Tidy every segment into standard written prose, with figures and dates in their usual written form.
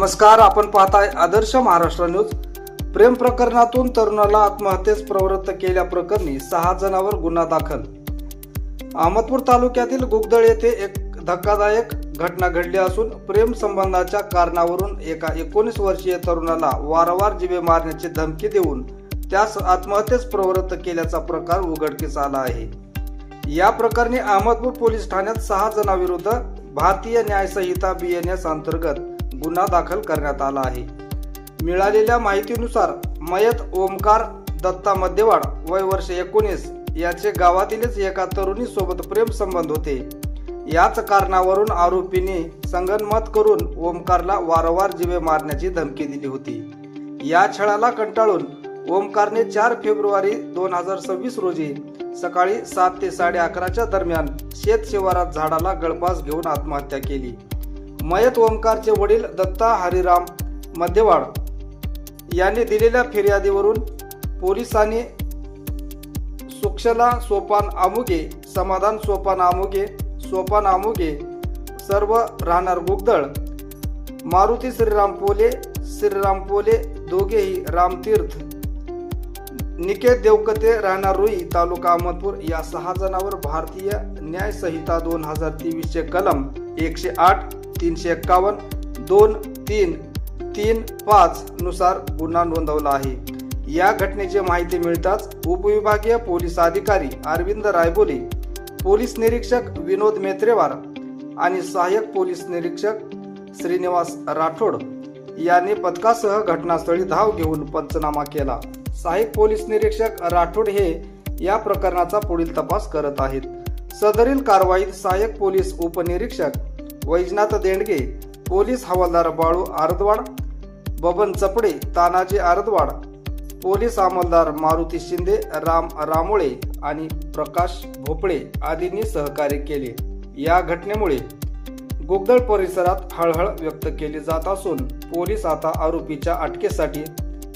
नमस्कार, आपण पाहताय आदर्श महाराष्ट्र न्यूज। प्रेम प्रकरणातून तरुणाला आत्महत्येस प्रवृत्त केल्याप्रकरणी 6 जणांवर गुन्हा दाखल। अहमदपूर तालुक्यातील गुगदळ येथे एक धक्कादायक घटना घडली असून प्रेम संबंधाच्या कारणावरून एका 19 वर्षीय तरुणाला वारंवार जीवे मारण्याची धमकी देऊन त्यास आत्महत्येस प्रवृत्त केल्याचा प्रकार उघडकीस आला आहे। या प्रकरणी अहमदपूर पोलीस ठाण्यात 6 जणांविरुद्ध भारतीय न्याय संहिता BNS अंतर्गत गुन्हा दाखल करण्यात आला आहे। मिळालेल्या माहितीनुसार मयत ओमकार दत्ता मध्यवाड वय वर्ष 19 याचे गावातीलच एका तरुणी सोबत प्रेम संबंध होते। याच कारणावरून आरोपीने संगनमत करून ओमकारला वारंवार जीवे मारण्याची धमकी दिली होती। या छळाला कंटाळून ओमकारने 4 फेब्रुवारी 2026 रोजी सकाळी 7 ते 11:30 दरम्यान शेत शिवारात झाडाला गळफास घेऊन आत्महत्या केली। मयत ओमकारचे वडील दत्ता हरिराम मध्यवाड यांनी दिलेल्या फिर्यादीवरून पोलिसांनी सुक्षला सोपान आमुगे, समाधान सोपान आमुगे सर्व राहणार गुगदळ, मारुती श्रीराम पोले दोघेही रामतीर्थ, निकेत देवकते राहणार रुई तालुका अहमदपूर या 6 जणांवर भारतीय न्याय संहिता 2023 चे कलम 108, 351, 2, 3, 3, 5 नुसार गुन्हा नोंदवला आहे। या घटनेची माहिती मिळताच उपविभागीय पोलीस अधिकारी अरविंद रायबोले, पोलीस निरीक्षक विनोद मेत्रेवार आणि सहाय्यक पोलीस निरीक्षक श्रीनिवास राठोड यांनी पथकासह घटनास्थळी धाव घेऊन पंचनामा केला। सहाय्यक पोलीस निरीक्षक राठोड हे या प्रकरणाचा पुढील तपास करत आहेत। सदरील कारवाईत सहाय्यक पोलीस उपनिरीक्षक वैजनाथ देंडगे, पोलीस हवालदार बाळू आरदवाड, बबन चपडे तानाजी आरदवाड, पोलीस अंमलदार मारुती शिंदे, राम रामोळे आणि प्रकाश भोपळे आदींनी सहकार्य केले। या घटनेमुळे गुगदळ परिसरात हळहळ व्यक्त केली जात असून पोलीस आता आरोपीच्या अटकेसाठी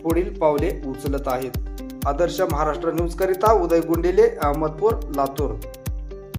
पुढील पावले उचलत आहेत। आदर्श महाराष्ट्र न्यूज करिता उदय गुंडेले, अहमदपूर, लातूर।